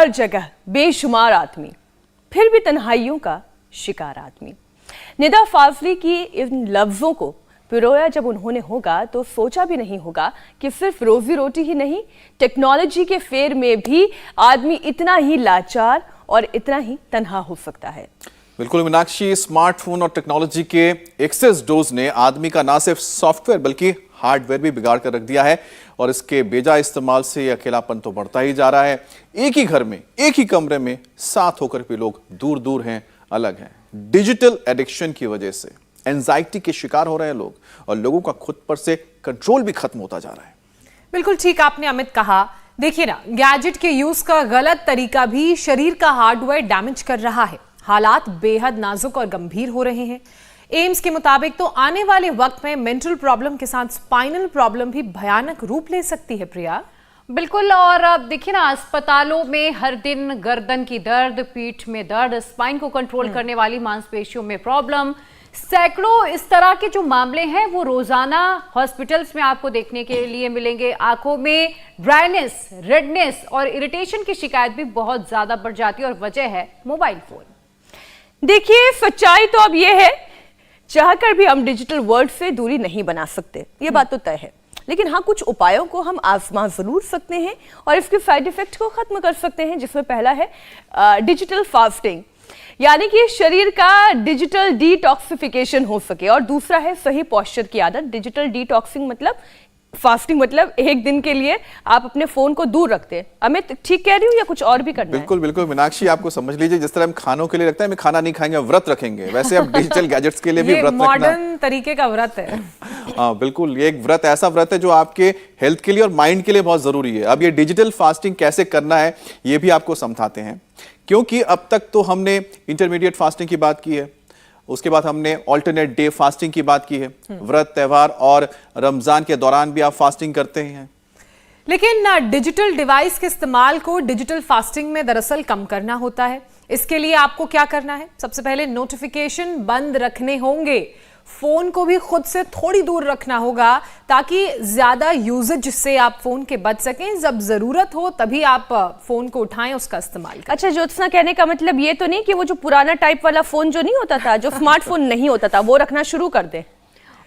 हर जगह बेशुमार आदमी, फिर भी तन्हाइयों का शिकार आदमी। निदा फाजली की इन लफ्जों को पिरोया जब उन्होंने होगा तो सोचा भी नहीं होगा कि सिर्फ रोजी रोटी ही नहीं, टेक्नोलॉजी के फेर में भी आदमी इतना ही लाचार और इतना ही तन्हा हो सकता है। बिल्कुल मीनाक्षी, स्मार्टफोन और टेक्नोलॉजी के एक्सेस डोज ने आदमी का ना सिर्फ सॉफ्टवेयर बल्कि हार्डवेयर भी बिगाड़ कर रख दिया है और इसके बेजा इस्तेमाल से अकेलापन तो बढ़ता ही जा रहा है। एक ही घर में, एक ही कमरे में साथ होकर भी लोग दूर दूर हैं, अलग हैं। डिजिटल एडिक्शन की वजह से एंजाइटी के शिकार हो रहे हैं लोग और लोगों का खुद पर से कंट्रोल भी खत्म होता जा रहा है। बिल्कुल ठीक आपने अमित कहा। देखिए ना, गैजेट के यूज का गलत तरीका भी शरीर का हार्डवेयर डैमेज कर रहा है। हालात बेहद नाजुक और गंभीर हो रहे हैं। एम्स के मुताबिक तो आने वाले वक्त में मेंटल प्रॉब्लम के साथ स्पाइनल प्रॉब्लम भी भयानक रूप ले सकती है। प्रिया, बिल्कुल। और अब देखिए ना, अस्पतालों में हर दिन गर्दन की दर्द, पीठ में दर्द, स्पाइन को कंट्रोल करने वाली मांसपेशियों में प्रॉब्लम, सैकड़ों इस तरह के जो मामले हैं वो रोजाना हॉस्पिटल्स में आपको देखने के लिए मिलेंगे। आंखों में ड्राइनेस, रेडनेस और इरिटेशन की शिकायत भी बहुत ज्यादा बढ़ जाती है और वजह है मोबाइल फोन। देखिए, सच्चाई तो अब यह है, चाहकर भी हम डिजिटल वर्ल्ड से दूरी नहीं बना सकते, ये बात तो तय है। लेकिन हाँ, कुछ उपायों को हम आजमा जरूर सकते हैं और इसके साइड इफेक्ट को खत्म कर सकते हैं, जिसमें पहला है डिजिटल फास्टिंग, यानी कि शरीर का डिजिटल डिटॉक्सिफिकेशन हो सके। और दूसरा है सही पोस्चर की आदत। डिजिटल डिटॉक्सिंग मतलब, फास्टिंग मतलब एक दिन के लिए आप अपने फोन को दूर रखते हैं। अमित, ठीक कह रही हूँ या कुछ और भी करना बिल्कुल है? बिल्कुल मीनाक्षी, आपको समझ लीजिए, जिस तरह हम खानों के लिए रखते हैं, हम खाना नहीं खाएंगे, व्रत रखेंगे, वैसे अब डिजिटल गैजेट्स के लिए भी व्रत रखना मॉडर्न तरीके का व्रत है। हाँ बिल्कुल, ये एक व्रत, ऐसा व्रत है जो आपके हेल्थ के लिए और माइंड के लिए बहुत जरूरी है। अब ये डिजिटल फास्टिंग कैसे करना है ये भी आपको समझाते हैं, क्योंकि अब तक तो हमने इंटरमीडिएट फास्टिंग की बात की है, उसके बाद हमने ऑल्टरनेट डे फास्टिंग की बात की है। व्रत, त्योहार और रमजान के दौरान भी आप फास्टिंग करते हैं। लेकिन डिजिटल डिवाइस के इस्तेमाल को डिजिटल फास्टिंग में दरअसल कम करना होता है। इसके लिए आपको क्या करना है? सबसे पहले नोटिफिकेशन बंद रखने होंगे। फोन को भी खुद से थोड़ी दूर रखना होगा ताकि ज्यादा यूजेज से आप फोन के बच सकें। जब जरूरत हो तभी आप फोन को उठाएं, उसका इस्तेमाल करें। अच्छा ज्योत्सना, कहने का मतलब ये तो नहीं कि वो जो पुराना टाइप वाला फोन जो नहीं होता था, जो स्मार्टफोन नहीं होता था, वो रखना शुरू कर दे?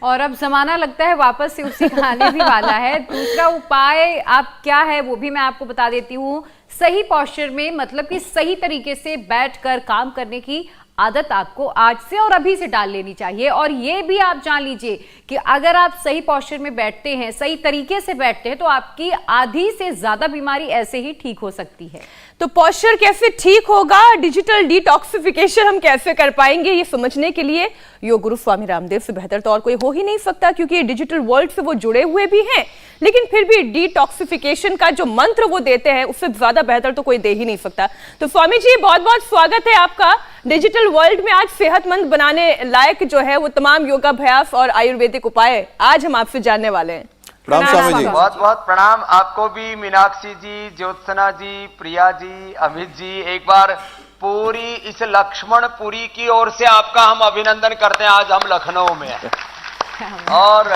और अब जमाना लगता है वापस से उसी का आने भी वाला है। दूसरा उपाय आप क्या है वो भी मैं आपको बता देती हूँ। सही पोस्चर में, मतलब कि सही तरीके से बैठकर काम करने की आदत आपको आज से और अभी से डाल लेनी चाहिए। और ये भी आप जान लीजिए कि अगर आप सही पोस्चर में बैठते हैं, सही तरीके से बैठते हैं, तो आपकी आधी से ज्यादा बीमारी ऐसे ही ठीक हो सकती है। तो पोस्चर कैसे ठीक होगा, डिजिटल डिटॉक्सिफिकेशन हम कैसे कर पाएंगे, ये समझने के लिए योग गुरु स्वामी रामदेव से बेहतर तो और कोई हो ही नहीं सकता, क्योंकि डिजिटल वर्ल्ड से वो जुड़े हुए भी हैं, लेकिन फिर भी डिटॉक्सिफिकेशन का जो मंत्र वो देते हैं उससे ज्यादा बेहतर तो कोई दे ही नहीं सकता। तो स्वामी जी, बहुत बहुत स्वागत है आपका। डिजिटल वर्ल्ड में आज सेहतमंद बनाने लायक जो है वो तमाम योगाभ्यास और आयुर्वेदिक उपाय आज हम आपसे जानने वाले हैं। प्रणाम स्वामी जी। बहुत बहुत प्रणाम आपको भी, मीनाक्षी जी, ज्योत्सना जी, प्रिया जी, अमित जी। एक बार पूरी इस लक्ष्मणपुरी की ओर से आपका हम अभिनंदन करते हैं। आज हम लखनऊ में हैं और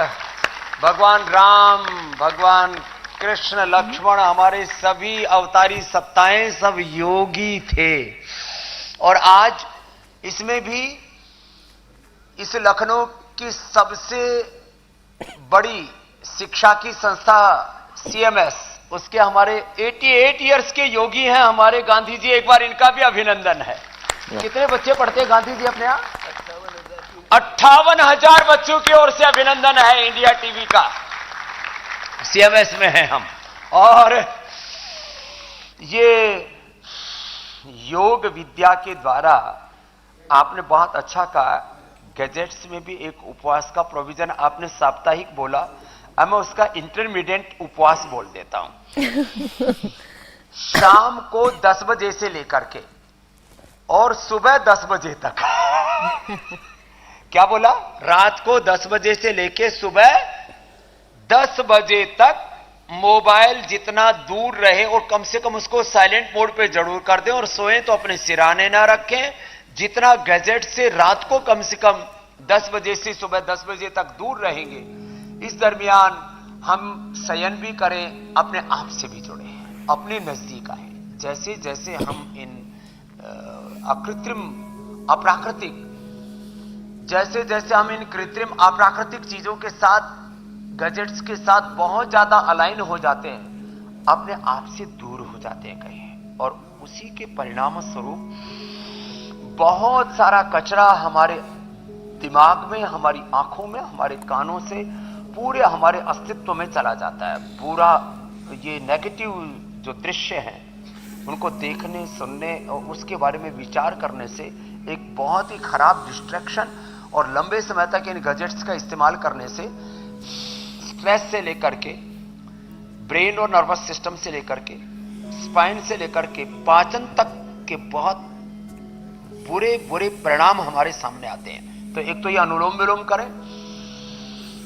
भगवान राम, भगवान कृष्ण, लक्ष्मण, हमारे सभी अवतारी सत्ताएं सब योगी थे। और आज इसमें भी इस लखनऊ की सबसे बड़ी शिक्षा की संस्था CMS, उसके हमारे 88 इयर्स के योगी हैं हमारे गांधी जी। एक बार इनका भी अभिनंदन है। कितने बच्चे पढ़ते हैं गांधी जी अपने यहाँ? 58,000 बच्चों की ओर से अभिनंदन है इंडिया टीवी का। CMS में हैं हम। और ये योग विद्या के द्वारा आपने बहुत अच्छा कहा। गैजेट्स में भी एक उपवास का प्रोविजन आपने साप्ताहिक बोला, अब मैं उसका इंटरमीडिएट उपवास बोल देता हूं। शाम को 10 बजे से लेकर के और सुबह 10 बजे तक क्या बोला? रात को 10 बजे से लेके सुबह 10 बजे तक मोबाइल जितना दूर रहे और कम से कम उसको साइलेंट मोड पे जरूर कर दें। और सोएं तो अपने सिराने ना रखें। जितना गैजेट से रात को कम से कम 10 बजे से सुबह 10 बजे तक दूर रहेंगे, इस दरमियान हम शयन भी करें, अपने आप से भी जुड़े, अपने नजदीक आए। जैसे जैसे हम इन अकृत्रिम अप्राकृतिक जैसे जैसे हम इन कृत्रिम अप्राकृतिक चीजों के साथ गैजेट्स के साथ बहुत ज्यादा अलाइन हो जाते हैं, अपने आप से दूर हो जाते हैं कहीं, और उसी के परिणाम स्वरूप बहुत सारा कचरा हमारे दिमाग में, हमारी आंखों में, हमारे कानों से पूरे हमारे अस्तित्व में चला जाता है। पूरा ये नेगेटिव जो दृश्य हैं उनको देखने, सुनने और उसके बारे में विचार करने से एक बहुत ही खराब डिस्ट्रैक्शन और लंबे समय तक इन गैजेट्स का इस्तेमाल करने से स्ट्रेस से लेकर के ब्रेन और नर्वस सिस्टम से लेकर के स्पाइन से लेकर के पाचन तक के बहुत बुरे बुरे परिणाम हमारे सामने आते हैं। तो एक तो ये अनुलोम विलोम करें।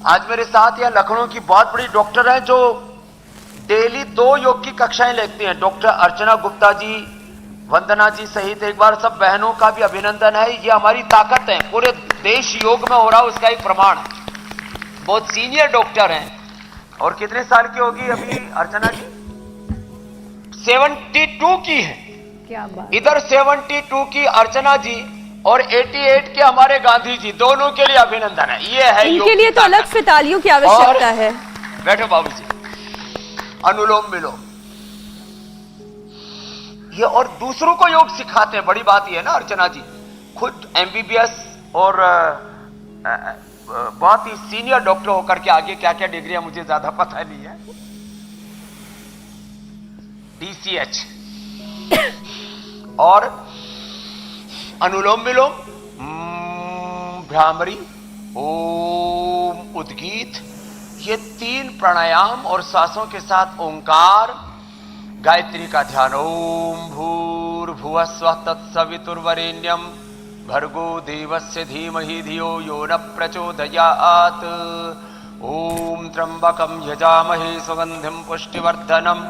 आज मेरे साथ यह लखनऊ की बहुत बड़ी डॉक्टर है जो डेली 2 योग की कक्षाएं लेती हैं, डॉक्टर अर्चना गुप्ता जी, वंदना जी सहित। एक बार सब बहनों का भी अभिनंदन है। ये हमारी ताकत है, पूरे देश योग में हो रहा है उसका एक प्रमाण है। बहुत सीनियर डॉक्टर हैं। और कितने साल की होगी अभी अर्चना जी? 72 की है। क्या बात। इधर 72 की अर्चना जी और 88 के हमारे गांधी जी, दोनों के लिए अभिनंदन है। ये है इनके लिए तो अलग से तालियों की आवश्यकता है। बैठो बाबूजी। अनुलोम विलोम ये, और दूसरों को योग सिखाते हैं। बड़ी बात ये है ना अर्चना जी, खुद MBBS और बहुत ही सीनियर डॉक्टर होकर के आगे क्या क्या डिग्रियां मुझे ज्यादा पता नहीं है। DCH और अनुलोम विलोम, भ्रामरी, ओम, उद्गीत, ये 3 प्राणायाम और सांसों के साथ ओंकार, गायत्री का ध्यान। ओम भूर्भुवः स्वः तत्सवितुर्वरेण्यं भर्गो देवस्य धीमहि धियो यो न प्रचोदयात्। ओम त्र्यंबकं यजामहे सुगंधिं पुष्टिवर्धनम्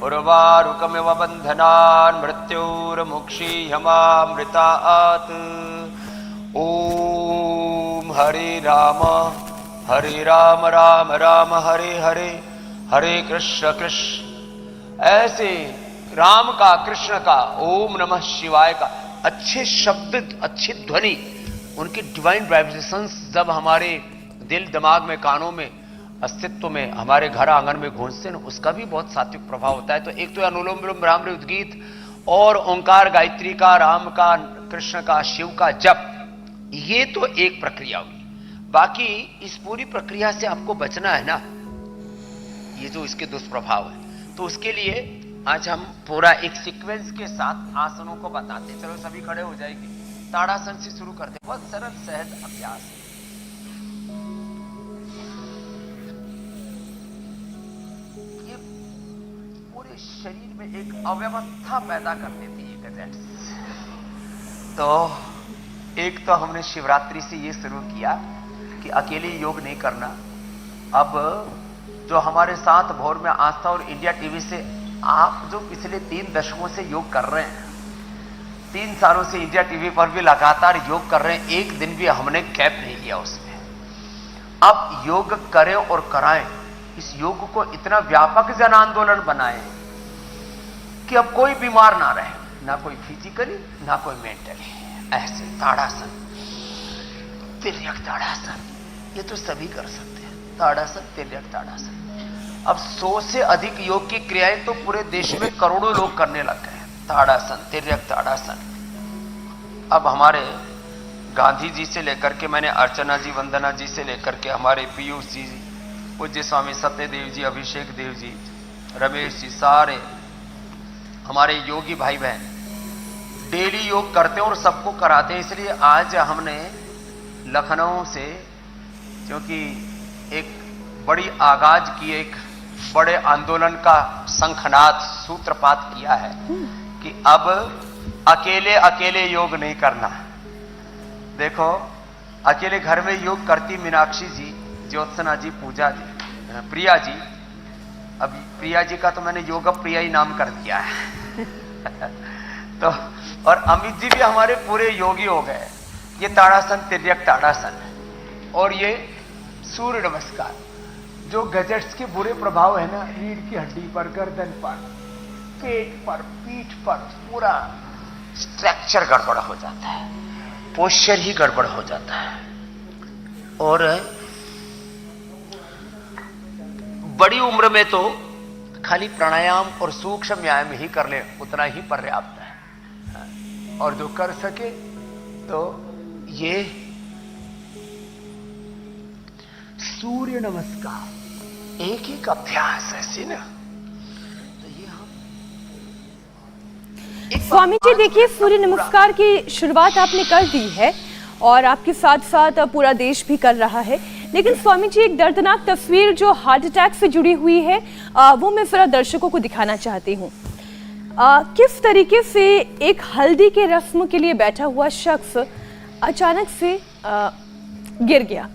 उर्वारुकमिव बन्धनान् मृत्योर्मुक्षीयमामृतात्। ओम हरे राम राम राम हरे हरे, हरे कृष्ण कृष्ण। ऐसे राम का, कृष्ण का, ओम नमः शिवाय का अच्छे शब्द, अच्छी ध्वनि, उनकी डिवाइन वाइब्रेशंस जब हमारे दिल, दिमाग में, कानों में, अस्तित्व में, हमारे घर आंगन में गूंजते हैं, उसका भी बहुत सात्विक प्रभाव होता है। तो एक तो अनुलोम विलोम, भ्रामरी, उद्गीत और ओंकार, गायत्री का, राम का, कृष्ण का, शिव का जप, ये तो एक प्रक्रिया हुई। बाकी इस पूरी प्रक्रिया से आपको बचना है ना, ये जो इसके दुष्प्रभाव है। तो उसके लिए आज हम पूरा एक सीक्वेंस के साथ आसनों को बताते हैं। चलो सभी खड़े हो जाएंगे। ताड़ासन से शुरू करते हैं। बहुत सरल सहज अभ्यास है। ये पूरे शरीर में एक अव्यवस्था पैदा कर देती है गैजेट्स। तो एक तो हमने शिवरात्रि से ये शुरू किया कि अकेले योग नहीं करना। अब जो हमारे साथ भोर में आस्था और इंडिया टीवी से आप जो पिछले 3 दशकों से योग कर रहे हैं, 3 सालों से इंडिया टीवी पर भी लगातार योग कर रहे हैं, एक दिन भी हमने गैप नहीं लिया उसमें। अब योग करें और कराएं, इस योग को इतना व्यापक जन आंदोलन बनाएं कि अब कोई बीमार ना रहे, ना कोई फिजिकली ना कोई मेंटली। ऐसे ताड़ासन, तिर्यक ताड़ासन, ये तो सभी कर सकते हैं। ताड़ासन, तिर्यक ताड़ासन। अब 100 से अधिक योग की क्रियाएं तो पूरे देश में करोड़ों लोग करने लग गए हैं। ताड़ासन, तिर्यक ताड़ासन। अब हमारे गांधी जी से लेकर के, मैंने अर्चना जी, वंदना जी से लेकर के हमारे पीयूष जी, पूज्य स्वामी सत्यदेव जी, अभिषेक देव जी, रमेश जी, सारे हमारे योगी भाई बहन डेली योग करते हैं और सबको कराते हैं। इसलिए आज हमने लखनऊ से, क्योंकि एक बड़ी आगाज की, एक बड़े आंदोलन का शंखनाद सूत्रपात किया है कि अब अकेले अकेले योग नहीं करना। देखो, अकेले घर में योग करती मीनाक्षी जी, ज्योत्सना जी, पूजा जी, प्रिया जी। अब प्रिया जी का तो मैंने योग प्रिया ही नाम कर दिया है। तो और अमित जी भी हमारे पूरे योगी हो गए। ये ताड़ासन, तिर्यक ताड़ासन और ये सूर्य नमस्कार, जो गैजेट्स के बुरे प्रभाव है ना, रीढ़ की हड्डी पर, गर्दन पर, पेट पर, पीठ पर पूरा स्ट्रक्चर गड़बड़ हो जाता है, पोस्चर ही गड़बड़ हो जाता है। और बड़ी उम्र में तो खाली प्राणायाम और सूक्ष्म व्यायाम ही कर ले, उतना ही पर्याप्त है। और जो कर सके तो ये सूर्य नमस्कार एक ही का अभ्यास है सी ना। तो ये हम स्वामी जी देखिए, सूर्य नमस्कार की शुरुआत आपने कर दी है और आपके साथ साथ पूरा देश भी कर रहा है, लेकिन स्वामी जी एक दर्दनाक तस्वीर जो हार्ट अटैक से जुड़ी हुई है वो मैं जरा दर्शकों को दिखाना चाहती हूँ। किस तरीके से एक हल्दी के रस्म के लिए बैठा हुआ शख्स अचानक से गिर गया।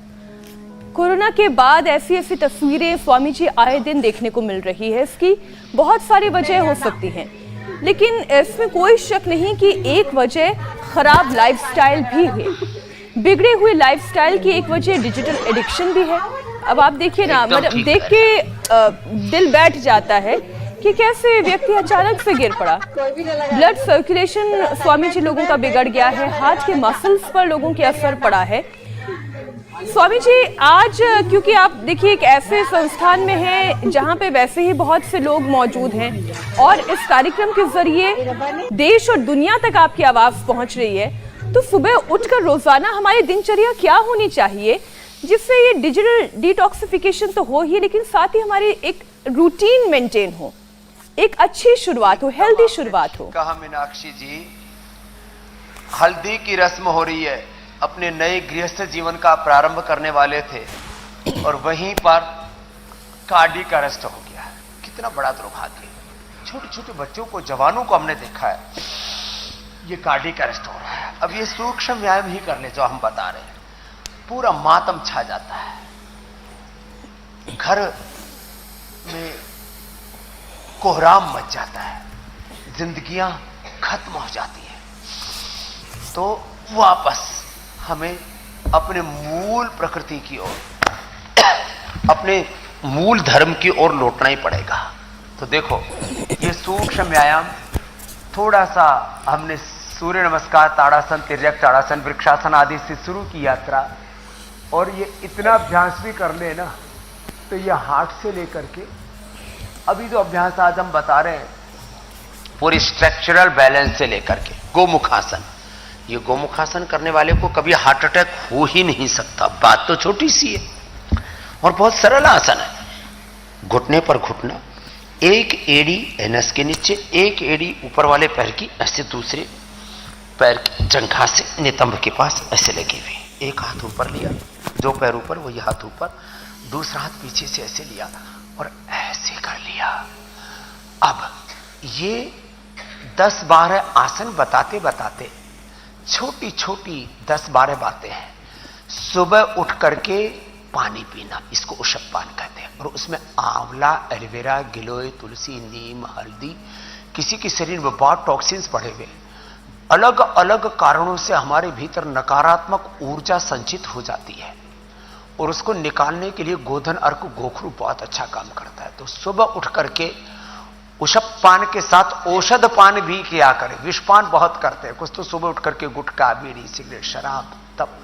कोरोना के बाद ऐसी ऐसी तस्वीरें स्वामी जी आए दिन देखने को मिल रही है। इसकी बहुत सारी वजह हो सकती हैं, लेकिन इसमें कोई शक नहीं कि एक वजह खराब लाइफस्टाइल भी है। बिगड़े हुए लाइफस्टाइल की एक वजह डिजिटल एडिक्शन भी है। अब आप देखिए ना, मतलब देख के दिल बैठ जाता है कि कैसे व्यक्ति अचानक से गिर पड़ा। ब्लड सर्कुलेशन स्वामी जी लोगों का बिगड़ गया है, हाथ के मसल्स पर लोगों के असर पड़ा है। स्वामी जी आज क्योंकि आप देखिए एक ऐसे संस्थान में हैं जहां पे वैसे ही बहुत से लोग मौजूद हैं और इस कार्यक्रम के जरिए देश और दुनिया तक आपकी आवाज पहुंच रही है, तो सुबह उठकर रोजाना हमारी दिनचर्या क्या होनी चाहिए जिससे ये डिजिटल डिटॉक्सिफिकेशन तो हो ही, लेकिन साथ ही हमारी एक रूटीन मेंटेन हो, एक अच्छी शुरुआत हो, हेल्दी शुरुआत हो। कहा मीनाक्षी जी, हल्दी की रस्म हो रही है, अपने नए गृहस्थ जीवन का प्रारंभ करने वाले थे और वहीं पर कार्डियक अरेस्ट हो गया। कितना बड़ा दुर्भाग्य। छोटे छोटे बच्चों को, जवानों को हमने देखा है, ये कार्डियक अरेस्ट हो रहा है। अब ये सूक्ष्म व्यायाम ही कर ले जो हम बता रहे हैं, पूरा मातम छा जाता है, घर में कोहराम मच जाता है, जिंदगियां खत्म हो जाती है। तो वापस हमें अपने मूल प्रकृति की ओर, अपने मूल धर्म की ओर लौटना ही पड़ेगा। तो देखो, ये सूक्ष्म व्यायाम थोड़ा सा हमने सूर्य नमस्कार, ताड़ासन, तिर्यक ताड़ासन, वृक्षासन आदि से शुरू की यात्रा, और ये इतना अभ्यास भी कर ले ना, तो ये हार्ट से लेकर के अभी जो अभ्यास आज हम बता रहे हैं, पूरी स्ट्रक्चरल बैलेंस से लेकर के गोमुखासन, ये गोमुखासन करने वाले को कभी हार्ट अटैक हो ही नहीं सकता। बात तो छोटी सी है और बहुत सरल आसन है। घुटने पर घुटना, एक एड़ी एनस के नीचे, एक एड़ी ऊपर वाले पैर की ऐसे दूसरे पैर की जंघा से नितंब के पास ऐसे लगी हुई। एक हाथ ऊपर लिया, जो पैर ऊपर वही हाथ ऊपर, दूसरा हाथ पीछे से ऐसे लिया और ऐसे कर लिया। अब ये 10-12 आसन बताते बताते छोटी छोटी 10-12 बातें हैं। सुबह उठ करके पानी पीना, इसको उषपान कहते हैं, और उसमें आंवला, एलोवेरा, गिलोय, तुलसी, नीम, हल्दी, किसी के शरीर में बहुत टॉक्सिन्स पड़े हुए, अलग अलग कारणों से हमारे भीतर नकारात्मक ऊर्जा संचित हो जाती है, और उसको निकालने के लिए गोधन अर्क गोखरू बहुत अच्छा काम करता है। तो सुबह उठ करके उषप पान के साथ औषध पान भी किया करें। विषपान बहुत करते हैं कुछ, तो सुबह उठ करके गुटखा, बीड़ी, सिगरेट, शराब तब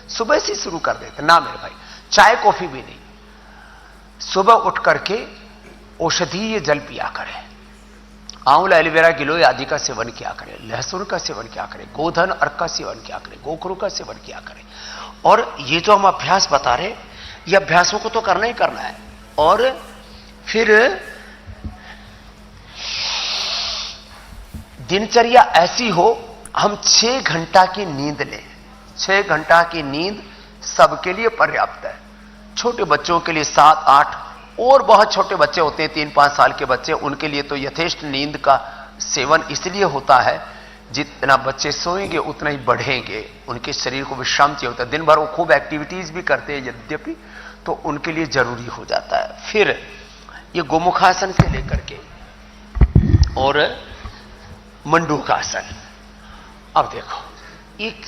सुबह से शुरू कर देते ना मेरे भाई। चाय कॉफी भी नहीं, सुबह उठ करके औषधीय जल पिया करें, आंवला, एलोवेरा, गिलोय आदि का सेवन किया करें, लहसुन का सेवन किया करें, गोधन अर्क का सेवन किया करें, गोखरू का सेवन किया करें। और ये जो हम अभ्यास बता रहे, ये अभ्यासों को तो करना ही करना है। और फिर दिनचर्या ऐसी हो, हम 6 घंटा की नींद लें। 6 घंटा की नींद सबके लिए पर्याप्त है। छोटे बच्चों के लिए 7-8, और बहुत छोटे बच्चे होते हैं 3-5 साल के बच्चे, उनके लिए तो यथेष्ट नींद का सेवन इसलिए होता है, जितना बच्चे सोएंगे उतना ही बढ़ेंगे, उनके शरीर को विश्राम चाहिए होता है। दिन भर वो खूब एक्टिविटीज भी करते हैं यद्यपि, तो उनके लिए जरूरी हो जाता है। फिर ये गोमुखासन से लेकर के और मंडूकासन। अब देखो, एक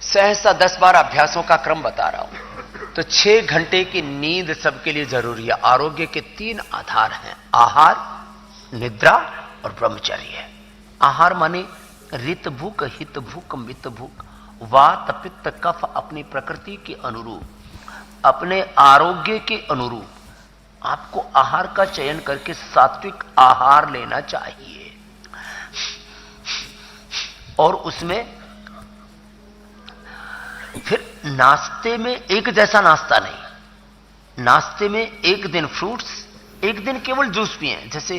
सहसा 10-12 अभ्यासों का क्रम बता रहा हूं। तो 6 घंटे की नींद सबके लिए जरूरी है। आरोग्य के 3 आधार हैं: आहार, निद्रा और ब्रह्मचर्य है। आहार माने रित भूख, हित भूख, मित भूख, वात पित्त कफ अपनी प्रकृति के अनुरूप, अपने आरोग्य के अनुरूप आपको आहार का चयन करके सात्विक आहार लेना चाहिए। और उसमें फिर नाश्ते में एक जैसा नाश्ता नहीं, नाश्ते में एक दिन फ्रूट्स, एक दिन केवल जूस पिए, जैसे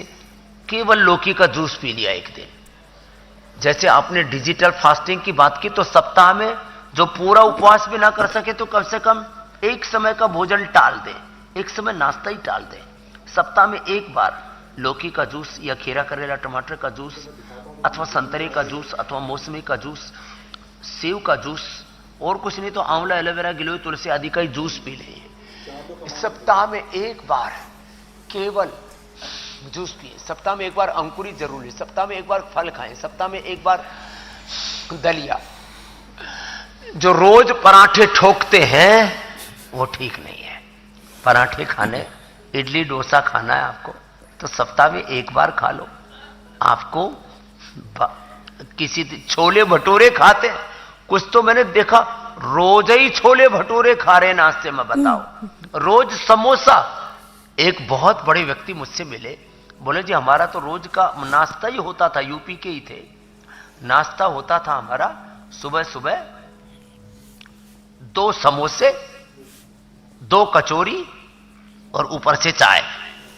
केवल लौकी का जूस पी लिया एक दिन। जैसे आपने डिजिटल फास्टिंग की बात की, तो सप्ताह में जो पूरा उपवास भी ना कर सके तो कम से कम एक समय का भोजन टाल दें, एक समय नाश्ता ही टाल दें। सप्ताह में एक बार लौकी का जूस या खीरा करेला टमाटर का जूस अथवा संतरे का जूस अथवा मौसमी का जूस, सेव का जूस, और कुछ नहीं तो आंवला, एलोवेरा, गिलोय, तुलसी आदि का ही जूस पी लें। सप्ताह में एक बार केवल जूस पिए, सप्ताह में एक बार अंकुरित जरूर लें, सप्ताह में एक बार फल खाएं, सप्ताह में एक बार दलिया। जो रोज पराठे ठोकते हैं वो ठीक नहीं है। पराठे खाने, इडली डोसा खाना है आपको तो सप्ताह में एक बार खा लो। आपको किसी छोले भटूरे खाते, कुछ तो मैंने देखा रोज ही छोले भटूरे खा रहे नाश्ते में, बताओ। रोज समोसा। एक बहुत बड़े व्यक्ति मुझसे मिले, बोले जी हमारा तो रोज का नाश्ता ही होता था, यूपी के ही थे, नाश्ता होता था हमारा सुबह सुबह 2 समोसे, 2 कचौरी और ऊपर से चाय।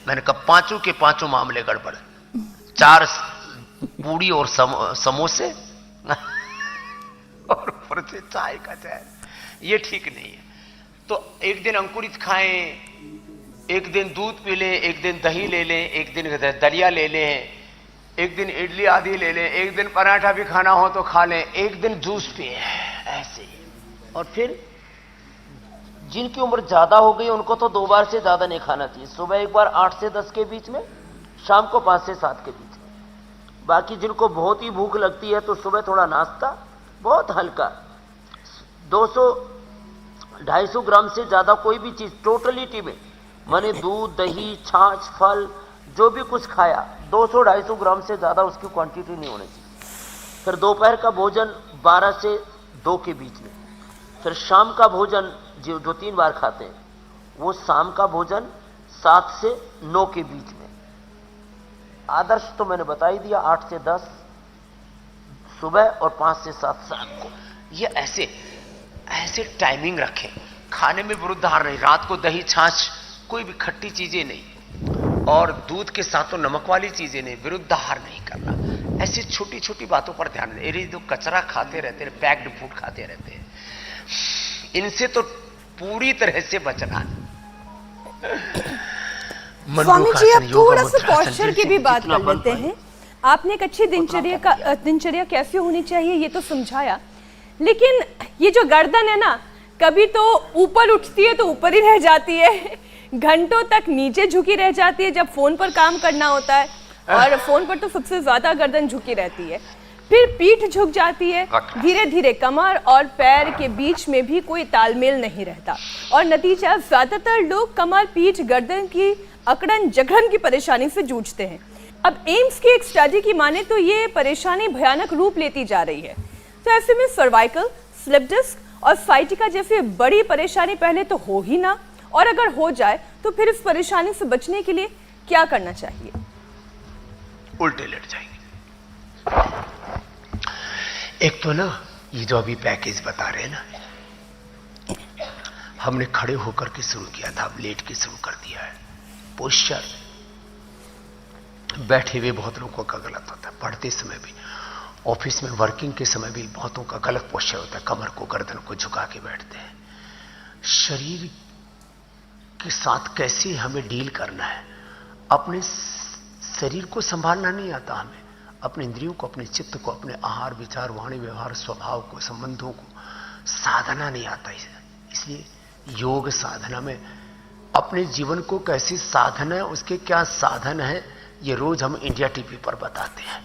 मैंने कहा पांचों के पांचों मामले गड़बड़, 4 पूड़ी और समोसे और ऊपर से चाय का चाय, ये ठीक नहीं है। तो एक दिन अंकुरित खाएं, एक दिन दूध पी लें, एक दिन दही ले लें, एक दिन दलिया ले लें, एक दिन इडली आदि ले लें, एक दिन पराठा भी खाना हो तो खा लें, एक दिन जूस पिए, ऐसे ही। और फिर जिनकी उम्र ज्यादा हो गई उनको तो 2 बार से ज्यादा नहीं खाना चाहिए। सुबह एक बार 8 से 10 के बीच में, शाम को 5 से 7 के बीच में। बाकी जिनको बहुत ही भूख लगती है तो सुबह थोड़ा नाश्ता बहुत हल्का, 200-250 ग्राम से ज्यादा कोई भी चीज टोटलिटी में, माने दूध, दही, छाछ, फल, जो भी कुछ खाया 200-250 ग्राम से ज्यादा उसकी क्वांटिटी नहीं होनी चाहिए। फिर दोपहर का भोजन 12 से 2 के बीच में। फिर शाम का भोजन जो 3 बार खाते हैं वो शाम का भोजन 7 से 9 के बीच में। आदर्श तो मैंने बता ही दिया, 8 से 10 सुबह और 5 से 7 शाम को। ये ऐसे टाइमिंग रखें। खाने में विरुद्ध आहार नहीं, रात को दही, छाछ, कोई भी खट्टी चीजें नहीं, और दूध के साथ तो नमक वाली चीजें नहीं, विरुद्ध आहार नहीं करना। ऐसी छोटी छोटी बातों पर ध्यान दें। ये जो कचरा खाते रहते हैं, पैक्ड फूड खाते रहते हैं, इनसे तो पूरी तरह से बचना। स्वामी जी, आप थोड़ा सा पॉस्चर की भी बात कर लेते हैं। आपने एक अच्छी दिनचर्या कैसे होनी चाहिए ये तो समझाया, लेकिन ये जो गर्दन है ना, कभी तो ऊपर उठती है तो ऊपर ही रह जाती है, घंटों तक नीचे झुकी रह जाती है जब फोन पर काम करना होता है, और फोन पर तो सबसे ज्यादा गर्दन झुकी रहती है। फिर पीठ झुक जाती है, धीरे धीरे कमर और पैर के बीच में भी कोई तालमेल नहीं रहता, और नतीजा ज्यादातर लोग कमर, पीठ, गर्दन की अकड़न जकड़न की परेशानी से जूझते हैं। अब एम्स की एक स्टडी की माने तो ये परेशानी भयानक रूप लेती जा रही है। तो ऐसे में सर्वाइकल, स्लिप डिस्क और साइटिका जैसी बड़ी परेशानी पहले तो हो ही ना, और अगर हो जाए तो फिर इस परेशानी से बचने के लिए क्या करना चाहिए? उल्टे लेट जाएंगे। एक तो ना ये जो अभी पैकेज बता रहे हैं ना, हमने खड़े होकर के शुरू किया था, अब लेट के शुरू कर दिया है। पोस्चर बैठे हुए बहुत लोगों का गलत होता है, पढ़ते समय भी, ऑफिस में वर्किंग के समय भी बहुतों का गलत पोस्चर होता है, कमर को, गर्दन को झुका के बैठते हैं। शरीर के साथ कैसे हमें डील करना है, अपने शरीर को संभालना नहीं आता हमें, अपने इंद्रियों को, अपने चित्त को, अपने आहार, विचार, वाणी, व्यवहार, स्वभाव को, संबंधों को साधना नहीं आता। इसलिए योग साधना में अपने जीवन को कैसे साधना है, उसके क्या साधन है, ये रोज हम इंडिया टीवी पर बताते हैं।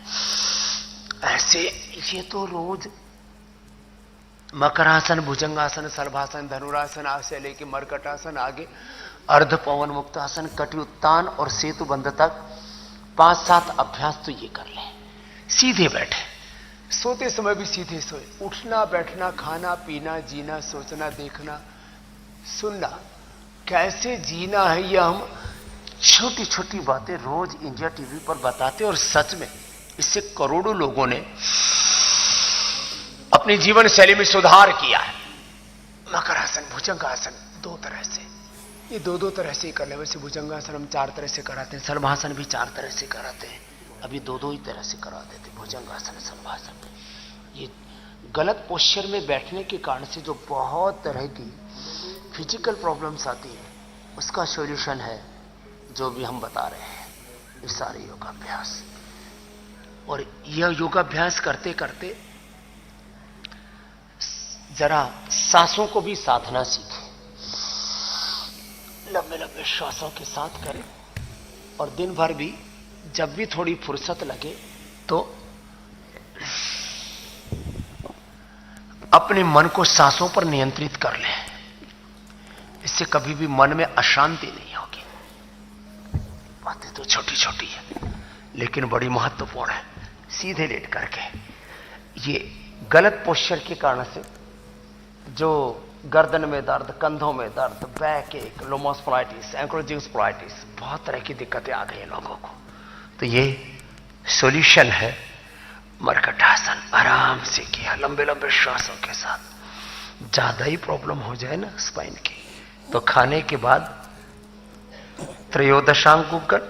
ऐसे ये तो रोज मकरासन, भुजंगासन, सर्वासन, धनुरासन से लेके मरकटासन, आगे अर्ध पवन मुक्तासन, कटि उत्तान और सेतु बंध तक 5-7 अभ्यास तो ये कर लें। सीधे बैठे, सोते समय भी सीधे सोए, उठना बैठना खाना पीना जीना सोचना देखना सुनना कैसे जीना है, यह हम छोटी छोटी बातें रोज इंडिया टीवी पर बताते। और सच में इससे करोड़ों लोगों ने अपनी जीवन शैली में सुधार किया है। मकरासन भुजंगासन 2 तरह से, ये दो तरह से ही कर ले। वैसे भुजंगासन हम 4 तरह से कराते हैं, सर्वासन भी 4 तरह से कराते हैं, अभी 2 ही तरह से करा देते, भुजंगासन सर्वासन। ये गलत पोस्चर में बैठने के कारण से जो बहुत तरह की फिजिकल प्रॉब्लम्स आती है उसका सॉल्यूशन है जो भी हम बता रहे हैं, ये सारे योगाभ्यास। और यह योगाभ्यास करते करते जरा सांसों को भी साधना सीखें, लंबे लंबे श्वासों के साथ करें। और दिन भर भी जब भी थोड़ी फुर्सत लगे तो अपने मन को सांसों पर नियंत्रित कर लें, इससे कभी भी मन में अशांति नहीं होगी। बातें तो छोटी छोटी है लेकिन बड़ी महत्वपूर्ण है। सीधे लेट करके, ये गलत पोस्चर के कारण से जो गर्दन में दर्द, कंधों में दर्द, बैक एक, लोमोस्पोलाइटिस, एंक्लोजिंग स्पोलाइटिस, बहुत तरह की दिक्कतें आ गई हैं लोगों को। तो ये सॉल्यूशन है मरकटासन। आराम से किया, लंबे लंबे श्वासों के साथ। ज्यादा ही प्रॉब्लम हो जाए ना स्पाइन की तो खाने के बाद त्रयोदशांग गुग्गन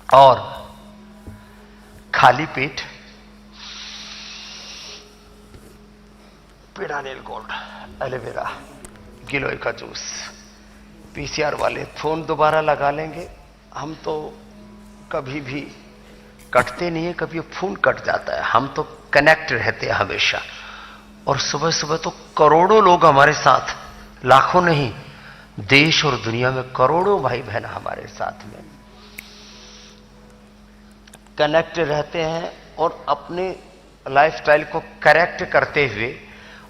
और खाली पेट पिडानिल गोल्ड, एलोवेरा, गिलोय का जूस। पीसीआर वाले फोन दोबारा लगा लेंगे। हम तो कभी भी कटते नहीं है, कभी फोन कट जाता है, हम तो कनेक्ट रहते हैं हमेशा। और सुबह सुबह तो करोड़ों लोग हमारे साथ, लाखों नहीं, देश और दुनिया में करोड़ों भाई बहन हमारे साथ में कनेक्ट रहते हैं और अपने लाइफस्टाइल को करेक्ट करते हुए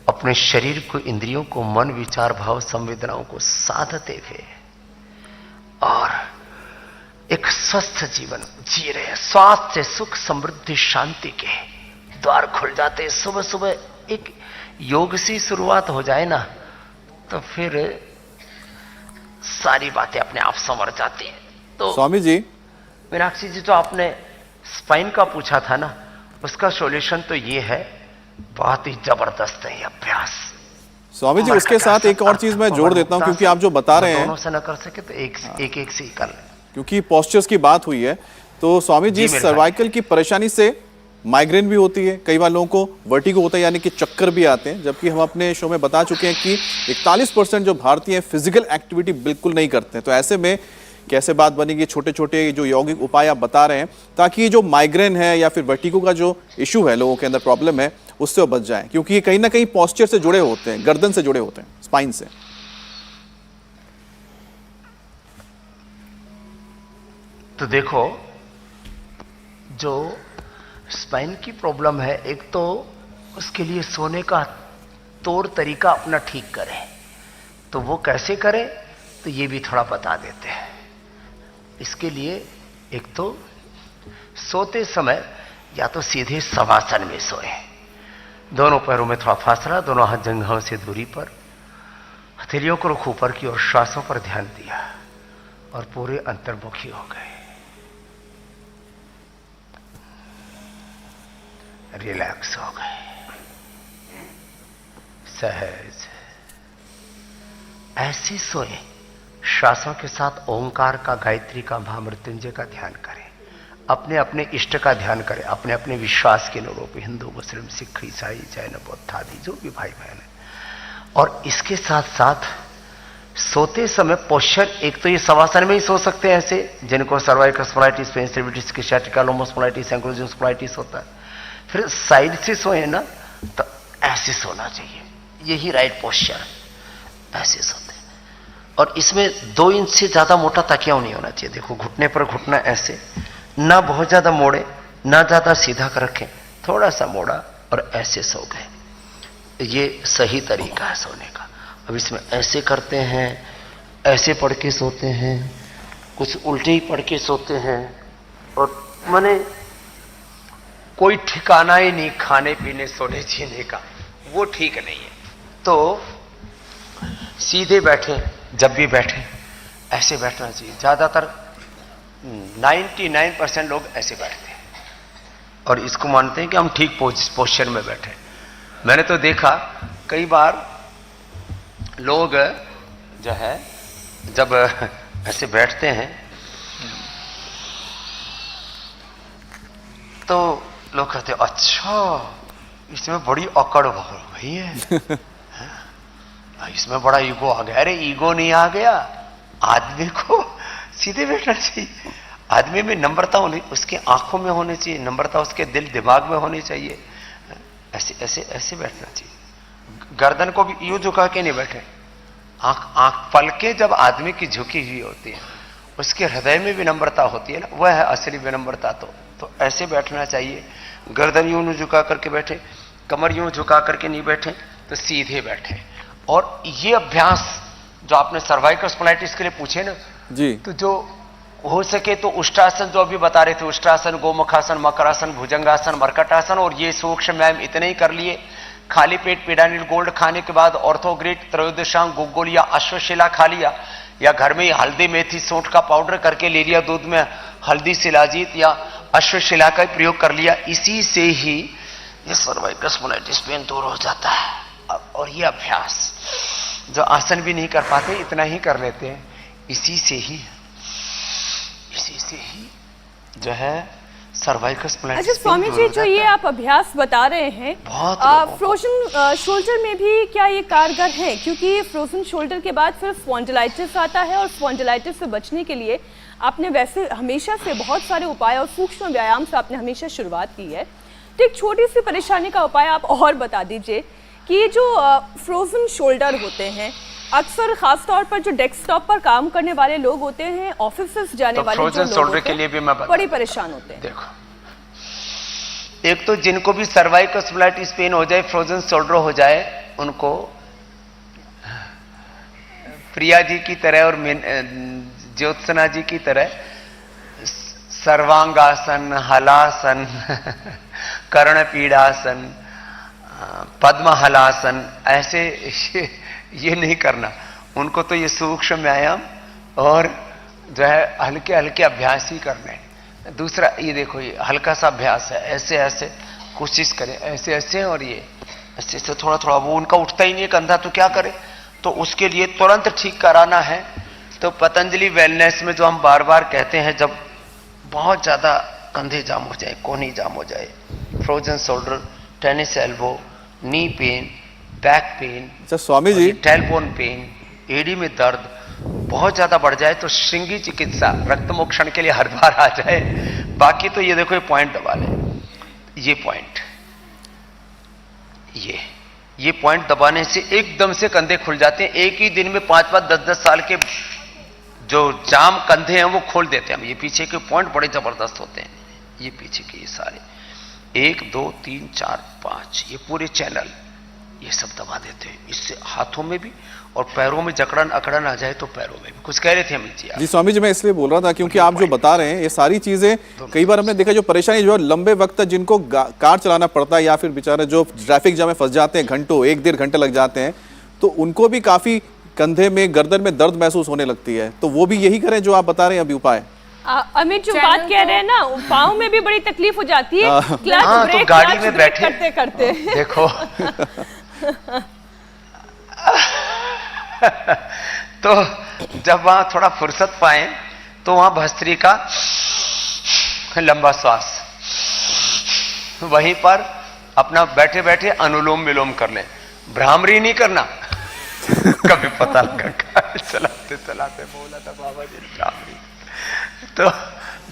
अपने शरीर को, इंद्रियों को, मन, विचार, भाव, संवेदनाओं को साधते हुए और एक स्वस्थ जीवन जी रहे हैं। स्वास्थ्य, सुख, समृद्धि, शांति के द्वार खुल जाते हैं। सुबह सुबह एक योग से शुरुआत हो जाए ना तो फिर सारी बातें अपने आप संवर जाती हैं। तो स्वामी जी, मीनाक्षी जी, जो आपने स्पाइन का पूछा था ना, उसका सॉल्यूशन तो ये है, बहुत ही जबरदस्त है ये अभ्यास। स्वामी जी, उसके साथ एक और चीज मैं जोड़ देता हूं, क्योंकि आप जो बता रहे हैं, दोनों से न कर सके तो एक से ही कर लें। क्योंकि पोस्चर्स की बात हुई है, तो स्वामी जी, सर्वाइकल की परेशानी से माइग्रेन भी होती है, कई बार लोगों को वर्टिगो होता है, यानी कि चक्कर भी आते हैं। जबकि हम अपने शो में बता चुके हैं कि 41% जो भारतीय फिजिकल एक्टिविटी बिल्कुल नहीं करते हैं। तो ऐसे में कैसे बात बनेगी? छोटे छोटे जो यौगिक उपाय आप बता रहे हैं, ताकि जो माइग्रेन है या फिर वर्टिगो का जो इशू है, लोगों के अंदर प्रॉब्लम है, उससे वो बच जाए, क्योंकि ये कहीं ना कहीं पोस्चर से जुड़े होते हैं, गर्दन से जुड़े होते हैं, स्पाइन से। तो देखो, जो स्पाइन की प्रॉब्लम है, एक तो उसके लिए सोने का तौर तरीका अपना ठीक करें। तो वो कैसे करें, तो ये भी थोड़ा बता देते हैं। इसके लिए एक तो सोते समय या तो सीधे शवासन में सोए, दोनों पैरों में थोड़ा फासला, दोनों हाथ जंघों से दूरी पर, हथेलियों को रुख ऊपर की और श्वासों पर ध्यान दिया और पूरे अंतर्मुखी हो गए। रिलैक्स हो गए, सहज। ऐसे सोए, श्वासों के साथ ओंकार का, गायत्री का, महामृत्युंजय का ध्यान करें। अपने अपने इष्ट का ध्यान करें, अपने अपने विश्वास के लोगों पे, हिंदू, मुस्लिम, सिख, ईसाई, जैन, बौद्ध आदि जो भी भाई बहन है। और इसके साथ साथ सोते समय पोस्चर, एक तो ये शवासन में ही सो सकते हैं ऐसे, जिनको सर्वाइकल स्पोलाइटिस, पेन स्टिबिलिटिस, स्कियाटिका, लोमोस्पोलाइटिस, एंक्लोजिंग स्पोलाइटिस होता है। फिर साइड से सोए ना तो ऐसे सोना चाहिए, यही राइट पोस्चर, ऐसे सोते हैं। और इसमें 2 इंच से ज्यादा मोटा तकिया नहीं होना चाहिए। देखो, घुटने पर घुटना ऐसे, ना बहुत ज्यादा मोड़े, ना ज्यादा सीधा कर रखें, थोड़ा सा मोड़ा और ऐसे सो गए। ये सही तरीका है सोने का। अब इसमें ऐसे करते हैं, ऐसे पढ़ के सोते हैं, कुछ उल्टे ही पढ़ के सोते हैं, और माने कोई ठिकाना ही नहीं खाने पीने सोने जीने का, वो ठीक नहीं है। तो सीधे बैठे, जब भी बैठे ऐसे बैठना चाहिए। ज्यादातर 99% लोग ऐसे बैठते हैं और इसको मानते हैं कि हम ठीक पोस्चर में बैठे। मैंने तो देखा कई बार लोग जो है जब ऐसे बैठते हैं तो लोग कहते हैं अच्छा इसमें बड़ी अकड़ भई है, इसमें बड़ा ईगो आ गया। अरे ईगो नहीं आ गया, आदमी को सीधे बैठना चाहिए। आदमी में नम्रता होनी, उसके आंखों में होनी चाहिए नम्रता, उसके दिल दिमाग में होनी चाहिए। ऐसे ऐसे ऐसे बैठना चाहिए। गर्दन को भी यूं झुका के नहीं बैठे। आंख पलके जब आदमी की झुकी हुई होती है, उसके हृदय में विनम्रता होती है ना, वह है असली विनम्रता। तो ऐसे बैठना चाहिए। गर्दन यूं झुका करके बैठे, कमर यूं झुका करके नहीं बैठे, तो सीधे बैठे। और ये अभ्यास जो आपने सर्वाइकल स्पॉन्डिलाइटिस के लिए पूछे ना जी, तो जो हो सके तो उष्ट्रासन जो अभी बता रहे थे, उष्ट्रासन, गोमुखासन, मकरासन, भुजंगासन, मरकटासन, और ये सूक्ष्म व्यायाम इतने ही कर लिए। खाली पेट पिडानिल गोल्ड खाने के बाद ऑर्थोग्रेट, त्रयोदशांग, गुग्गुल या अश्वशिला खा लिया, या घर में ही हल्दी मेथी सौंठ का पाउडर करके ले लिया, दूध में हल्दी शिलाजीत या अश्वशिला का प्रयोग कर लिया। इसी से ही ये सर्वाइकल स्पॉन्डिलाइटिस पेन दूर हो जाता है। और ये अभ्यास जो आसन भी नहीं कर पाते इतना ही कर लेते हैं, इसी से ही जो है सर्वाइकल स्पॉन्डिलाइटिस। अच्छा स्वामी जी, जो ये आप अभ्यास बता रहे हैं, फ्रोजन शोल्डर में भी क्या ये कारगर है? क्योंकि फ्रोजन शोल्डर के बाद फिर स्पॉन्डिलाइटिस आता है, और स्पॉन्डिलाइटिस से बचने के लिए आपने वैसे हमेशा से बहुत सारे उपाय और सूक्ष्म व्यायाम से आपने हमेशा शुरुआत की है। तो एक छोटी सी परेशानी का उपाय आप और बता दीजिए कि जो फ्रोजन शोल्डर होते हैं, अक्सर खास तौर पर जो डेस्कटॉप पर काम करने वाले लोग होते हैं, ऑफिस जाने वाले जो लोग शोल्डर के लिए भी मैं बड़ी परेशान होते हैं। देखो, एक तो जिनको भी सर्वाइकल स्पॉन्डिलाइटिस पेन हो जाए, फ्रोजन शोल्डर हो जाए, उनको प्रिया जी की तरह और ज्योत्सना जी की तरह सर्वांगासन, हलासन, कर्णपीड़ासन, पद्म हलासन, ऐसे ये नहीं करना। उनको तो ये सूक्ष्म व्यायाम और जो है हल्के हल्के अभ्यास ही करने हैं। दूसरा ये देखो, ये हल्का सा अभ्यास है, ऐसे ऐसे कोशिश करें, ऐसे ऐसे, और ये ऐसे ऐसे थोड़ा थोड़ा। वो उनका उठता ही नहीं है कंधा, तो क्या करें? तो उसके लिए तुरंत ठीक कराना है। तो पतंजलि वेलनेस में जो हम बार बार कहते हैं, जब बहुत ज्यादा कंधे जाम हो जाए, कोहनी जाम हो जाए, frozen shoulder, tennis elbow, knee pain, back pain, अच्छा स्वामी जी, टेलबोन पेन, एड़ी में दर्द बहुत ज्यादा बढ़ जाए तो श्रृंगी चिकित्सा, रक्त मोक्षण के लिए हरिद्वार आ जाए। बाकी तो ये देखो, ये पॉइंट दबा ले, ये पॉइंट, ये पॉइंट दबाने से एकदम से कंधे खुल जाते हैं। एक ही दिन में 5-5, 10-10 साल के जो जाम कंधे हैं वो खोल देते हैं हम। ये पीछे के पॉइंट बड़े जबरदस्त होते हैं, ये पीछे के ये सारे 1, 2, 3, 4, 5, ये पूरे चैनल ये सब दबा देते हैं। इससे हाथों में भी और पैरों में जकड़न अकड़न आ जाए तो पैरों में भी। कुछ कह रहे थे अमित जी? जी स्वामी जी, मैं इसलिए बोल रहा था क्योंकि आप जो बता रहे हैं ये सारी चीजें कई बार हमने देखा, जो परेशानी जो है लंबे वक्त तक जिनको कार चलाना पड़ता है, या फिर बेचारे जो ट्रैफिक जाम में फंस जाते हैं, घंटों 1-1.5 घंटे लग जाते हैं, तो उनको भी काफी कंधे में, गर्दन में दर्द महसूस होने लगती है। तो वो भी यही करें जो आप बता रहे हैं अभी उपाय? अमित जो बात कह रहे हैं ना, पाँव में भी बड़ी तकलीफ हो जाती है, क्लच ब्रेक, तो गाड़ी में बैठे करते करते देखो तो जब वहां थोड़ा फुर्सत पाए तो वहां भस्त्री का लंबा श्वास, वहीं पर अपना बैठे बैठे अनुलोम विलोम कर ले, भ्रामरी नहीं करना। कभी पता लगा चलाते चलाते बोला था बाबा जी भ्रामरी, तो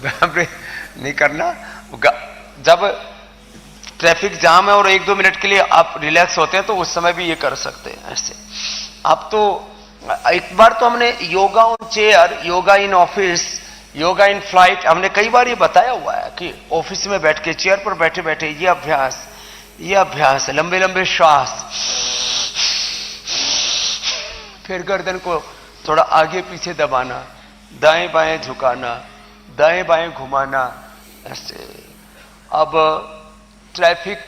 भ्रामरी नहीं करना। जब ट्रैफिक जाम है और 1-2 मिनट के लिए आप रिलैक्स होते हैं तो उस समय भी ये कर सकते हैं ऐसे। अब तो एक बार तो हमने yoga on chair, yoga in office, yoga in flight, हमने कई बार ये बताया हुआ है कि ऑफिस में बैठ के चेयर पर बैठे बैठे ये अभ्यास, लंबे लंबे श्वास, फिर गर्दन को थोड़ा आगे पीछे दबाना, दाएं बाएं झुकाना, दाएं बाएं घुमाना, ऐसे। अब ट्रैफिक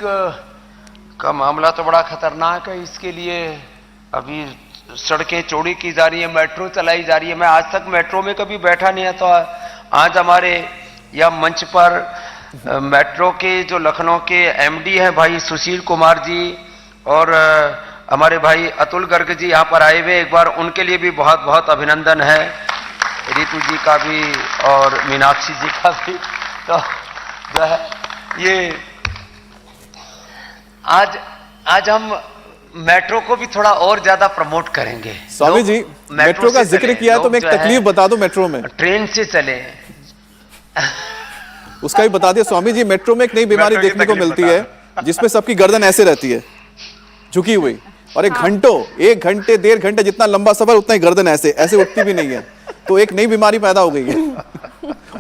का मामला तो बड़ा खतरनाक है, इसके लिए अभी सड़कें चौड़ी की जा रही है, मेट्रो चलाई जा रही है। मैं आज तक मेट्रो में कभी बैठा नहीं है, तो आज हमारे या मंच पर मेट्रो के जो लखनऊ के एमडी हैं भाई सुशील कुमार जी और हमारे भाई अतुल गर्ग जी यहाँ पर आए हुए, एक बार उनके लिए भी बहुत बहुत अभिनंदन है, रितु जी का भी और मीनाक्षी जी का भी। तो जो है ये आज हम मेट्रो को भी थोड़ा और ज्यादा प्रमोट करेंगे। स्वामी जी, मेट्रो का जिक्र किया है तो मैं एक तकलीफ बता दूं, मेट्रो में ट्रेन से चले उसका भी बता दिया। स्वामी जी, मेट्रो में एक नई बीमारी देखने को मिलती है जिसमें सबकी गर्दन ऐसे रहती है, झुकी हुई, और एक घंटे 1.5 घंटे जितना लंबा सफर उतना ही गर्दन ऐसे ऐसे उठती भी नहीं है। तो एक नई बीमारी पैदा हो गई है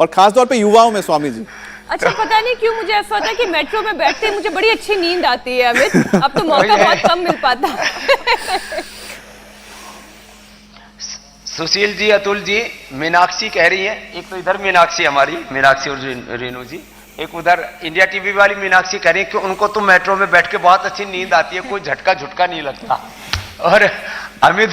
और खासतौर पे युवाओं में। स्वामी जी, अच्छा, पता नहीं क्यों मुझे ऐसा होता है कि मेट्रो में बैठते ही मुझे बड़ी अच्छी नींद आती है अमित। अब तो मौका बहुत कम मिल पाता है। सुशील जी, अतुल जी, मीनाक्षी कह रही है, एक तो इधर मीनाक्षी हमारी, मीनाक्षी और रेनू जी, एक उधर इंडिया टीवी वाली मीनाक्षी कह रही है कि उनको तो मेट्रो में बैठ के बहुत अच्छी नींद आती है, कोई झटका झुटका नहीं लगता। और अमित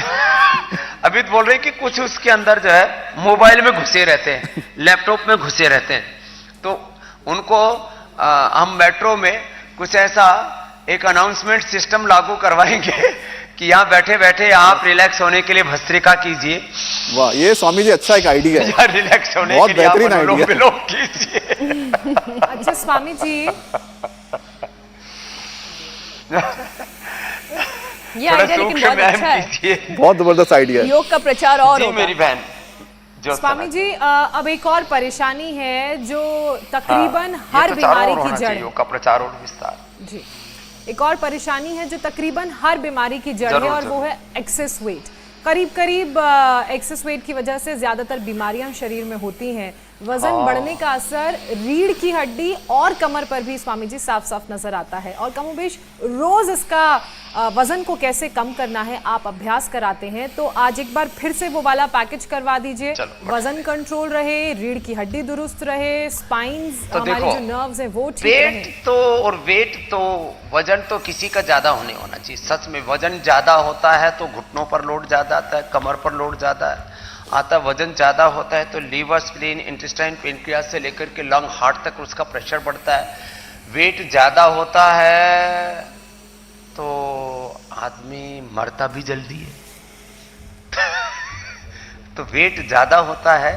बोल रहे हैं कि कुछ उसके अंदर जो है मोबाइल में घुसे रहते हैं, लैपटॉप में घुसे रहते हैं। तो उनको हम मेट्रो में कुछ ऐसा एक अनाउंसमेंट सिस्टम लागू करवाएंगे कि यहाँ बैठे बैठे आप रिलैक्स होने के लिए भस्त्रिका कीजिए। वाह, ये स्वामी जी अच्छा एक आइडिया है, रिलैक्स होने बहुत के लिए बेहतरीन आप आइडिया अनुलोम कीजिए। अच्छा स्वामी जी, ये आइडिया लेकिन बहुत अच्छा है, बहुत जबरदस्त आइडिया है। योग का प्रचार और जी होगा। मेरी बहन स्वामी जी, अब एक और परेशानी है जो तकरीबन हर बीमारी की जड़ है। योग का प्रचार और विस्तार जी, एक और परेशानी है जो तकरीबन हर बीमारी की जड़ है, और वो है एक्सेस वेट। करीब एक्सेस वेट की वजह से ज्यादातर बीमारियां शरीर में होती हैं। वजन बढ़ने का असर रीढ़ की हड्डी और कमर पर भी स्वामी जी साफ साफ नजर आता है, और कमोबेश रोज इसका वजन को कैसे कम करना है आप अभ्यास कराते हैं। तो आज एक बार फिर से वो वाला पैकेज करवा दीजिए, वजन कंट्रोल रहे, रीढ़ की हड्डी दुरुस्त रहे, स्पाइन्स तो हमारी जो नर्व्स हैं वो ठीक रहे। वेट तो वजन तो किसी का ज्यादा नहीं होना चाहिए। सच में वजन ज्यादा होता है तो घुटनों पर लोड ज्यादा आता है, कमर पर लोड ज्यादा आता है। वजन ज्यादा होता है तो लीवर, स्प्लीन, इंटेस्टाइन, पेनक्रियास से लेकर के लंग, हार्ट तक उसका प्रेशर बढ़ता है। वेट ज्यादा होता है तो आदमी मरता भी जल्दी है। तो वेट ज्यादा होता है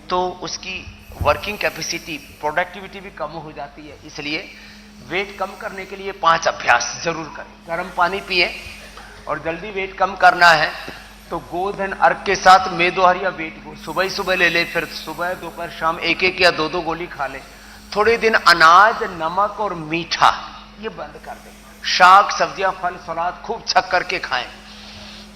तो उसकी वर्किंग कैपेसिटी, प्रोडक्टिविटी भी कम हो जाती है। इसलिए वेट कम करने के लिए 5 अभ्यास जरूर करें। गर्म पानी पिए, और जल्दी वेट कम करना है तो गोधन अर्घ के साथ मेदोहर या वेट को सुबह ही सुबह ले ले, फिर सुबह दोपहर शाम 1-1 या 2-2 गोली खा ले। थोड़े दिन अनाज, नमक और मीठा ये बंद कर दें। शाक, सब्जियां, फल, सलाद खूब छक करके खाएं।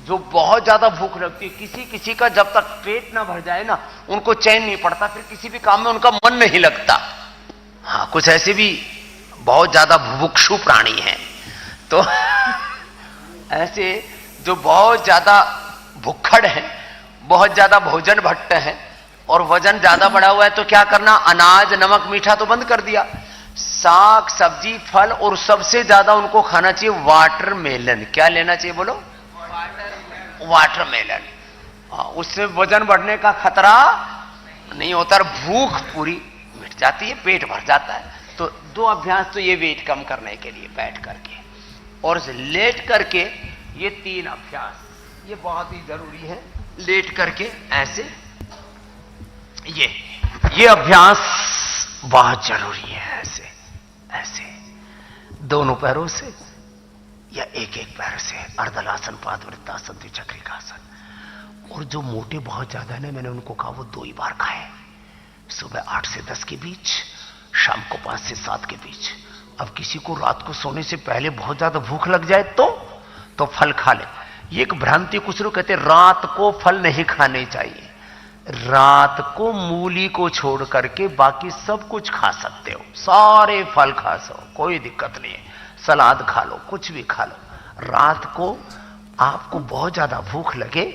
जो बहुत ज्यादा भूख लगती है, किसी का जब तक पेट ना भर जाए ना, उनको चैन नहीं पड़ता, फिर किसी भी काम में उनका मन नहीं लगता। हाँ, कुछ ऐसे भी बहुत ज्यादा बुभुक्षु प्राणी हैं। तो ऐसे जो बहुत ज्यादा भुक्खड़ हैं, बहुत ज्यादा भोजन भट्ट हैं और वजन ज्यादा बढ़ा हुआ है, तो क्या करना, अनाज, नमक, मीठा तो बंद कर दिया। साग, सब्जी, फल, और सबसे ज्यादा उनको खाना चाहिए वाटरमेलन। क्या लेना चाहिए बोलो? वाटरमेलन। उससे वजन बढ़ने का खतरा नहीं होता, भूख पूरी मिट जाती है, पेट भर जाता है। तो 2 अभ्यास तो ये वेट कम करने के लिए बैठ करके, और लेट करके ये 3 अभ्यास, ये बहुत ही जरूरी है। लेट करके ऐसे, ये अभ्यास बहुत जरूरी है। ऐसे दोनों पैरों से या एक पैर से, अर्धलासन, पादवृत्तासन, द्विचक्रिकासन। और जो मोटे बहुत ज्यादा है ना, मैंने उनको कहा वो 2 ही बार खाएं, सुबह 8 से 10 के बीच, शाम को 5 से 7 के बीच। अब किसी को रात को सोने से पहले बहुत ज्यादा भूख लग जाए तो फल खा ले। ये एक भ्रांति, कुछ लोग कहते हैं रात को फल नहीं खाने चाहिए। रात को मूली को छोड़ करके बाकी सब कुछ खा सकते हो, सारे फल खा सको, कोई दिक्कत नहीं है। सलाद खा लो, कुछ भी खा लो। रात को आपको बहुत ज्यादा भूख लगे,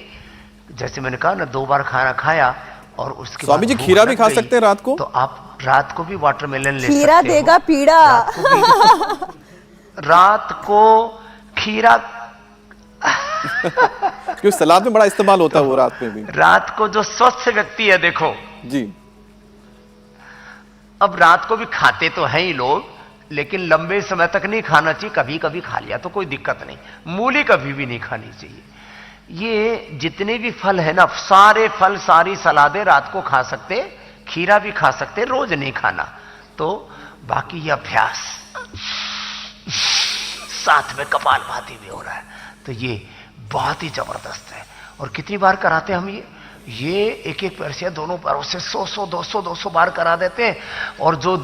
जैसे मैंने कहा ना, 2 बार खाना खाया, और उसके स्वामी जी बाद भूख खीरा भी लग खा गई, सकते हैं रात को? तो आप रात को भी वाटरमेलन ले सकते हो। खीरा देगा पीड़ा। रात को खीरा क्योंकि सलाद में बड़ा इस्तेमाल होता है वो रात में भी। रात को जो स्वस्थ व्यक्ति है, देखो जी, अब रात को भी खाते तो हैं ही लोग, लेकिन लंबे समय तक नहीं खाना चाहिए। कभी कभी खा लिया तो कोई दिक्कत नहीं। मूली कभी भी नहीं खानी चाहिए। ये जितने भी फल है ना, सारे फल सारी सलादें रात को खा सकते, खीरा भी खा सकते, रोज नहीं खाना। तो बाकी ये अभ्यास साथ में कपालभाति भी हो रहा है, तो ये बहुत ही जबरदस्त है। और कितनी बार कराते हैं हम ये एक एक पैर से दोनों पैरों से 100 200 बार करा देते हैं। और जो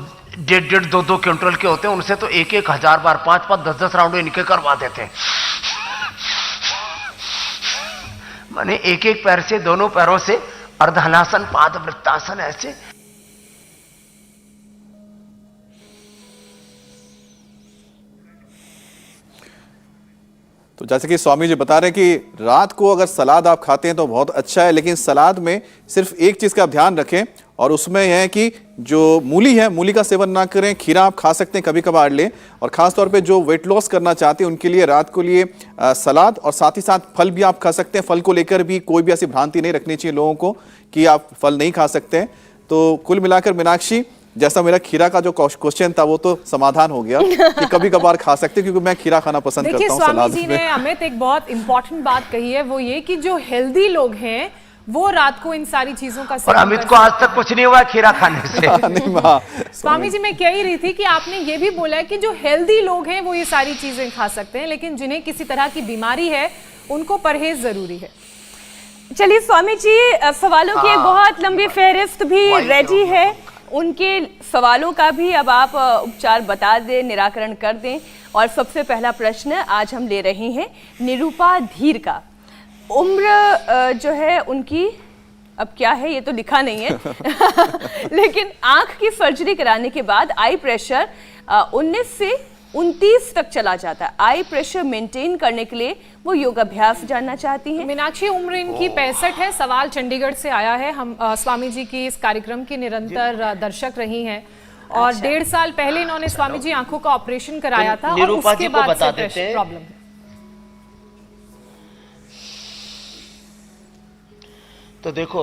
1.5 2 क्विंटल के होते हैं उनसे तो 1,000 बार 5 10 राउंड इनके करवा देते हैं। माने एक एक पैर से, दोनों पैरों से अर्धहलासन, पाद वृत्तासन, ऐसे। तो जैसे कि स्वामी जी बता रहे हैं कि रात को अगर सलाद आप खाते हैं तो बहुत अच्छा है, लेकिन सलाद में सिर्फ एक चीज का ध्यान रखें, और उसमें यह है कि जो मूली है, मूली का सेवन ना करें। खीरा आप खा सकते हैं, कभी कभार लें। और खास तौर पे जो वेट लॉस करना चाहते हैं उनके लिए रात को लिए सलाद, और साथ ही साथ फल भी आप खा सकते हैं। फल को लेकर भी कोई भी ऐसी भ्रांति नहीं रखनी चाहिए लोगों को कि आप फल नहीं खा सकते हैं। तो कुल मिलाकर मीनाक्षी, जैसा मेरा खीरा का जो क्वेश्चन था वो तो समाधान हो गया कि कभी कभार खा सकते, क्योंकि मैं खीरा खाना पसंद करता हूं स्वामी सलाद जी में। ने अमित एक बहुत इंपॉर्टेंट बात कही है, वो ये कि जो हेल्दी लोग हैं वो रात को इन सारी चीजों का और सेवन अमित कर को आज तक कुछ नहीं हुआ खीरा खाने से। नहीं माँ, स्वामी जी मैं कह ही रही थी कि आपने ये भी बोला है कि जो हेल्दी लोग हैं वो ये सारी चीजें खा सकते हैं, लेकिन जिन्हें किसी तरह की बीमारी है उनको परहेज जरूरी है। चलिए स्वामी जी, सवालों की एक बहुत लंबी फहरिस्त भी रेडी है। उनके सवालों का भी अब आप उपचार बता दें, निराकरण कर दें। और सबसे पहला प्रश्न आज हम ले रहे हैं निरूपा धीर का। उम्र जो है उनकी अब क्या है ये तो लिखा नहीं है लेकिन आंख की सर्जरी कराने के बाद आई प्रेशर 19 से 29 तक चला जाता है। आई प्रेशर मेंटेन करने के लिए वो योगाभ्यास जानना चाहती हैं। मीनाक्षी, उम्र इनकी 65 है। सवाल चंडीगढ़ से आया है। हम स्वामी जी की इस कार्यक्रम की निरंतर दर्शक रही हैं और 1.5 साल पहले इन्होंने स्वामी जी आंखों का ऑपरेशन कराया था और उसके बाद से प्रॉब्लम है। तो देखो,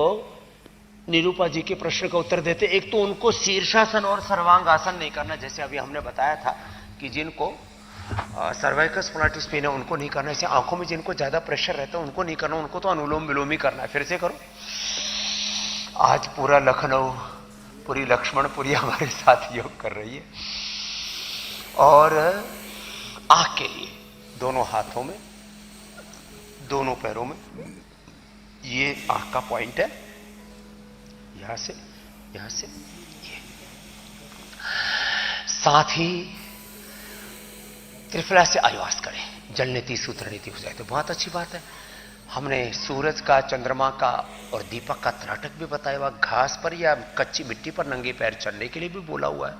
निरूपा जी के प्रश्न का उत्तर देते। एक तो उनको शीर्षासन और सर्वांगासन नहीं करना, जैसे अभी हमने बताया था कि जिनको सर्वाइकल स्पोंडिलाइटिस पेन है उनको नहीं करना। ऐसे आंखों में जिनको ज्यादा प्रेशर रहता है उनको नहीं करना, उनको तो अनुलोम विलोम ही करना है। फिर से करो। आज पूरा लखनऊ, पूरी लक्ष्मणपुरी हमारे साथ योग कर रही है। और आंख के लिए दोनों हाथों में, दोनों पैरों में, ये आंख का पॉइंट है, यहां से ये। साथ ही त्रिफला से आयुवास करें, जल नीति सूत्र नीति हो जाए तो बहुत अच्छी बात है। हमने सूरज का, चंद्रमा का और दीपक का त्राटक भी बताया हुआ। घास पर या कच्ची मिट्टी पर नंगे पैर चलने के लिए भी बोला हुआ है।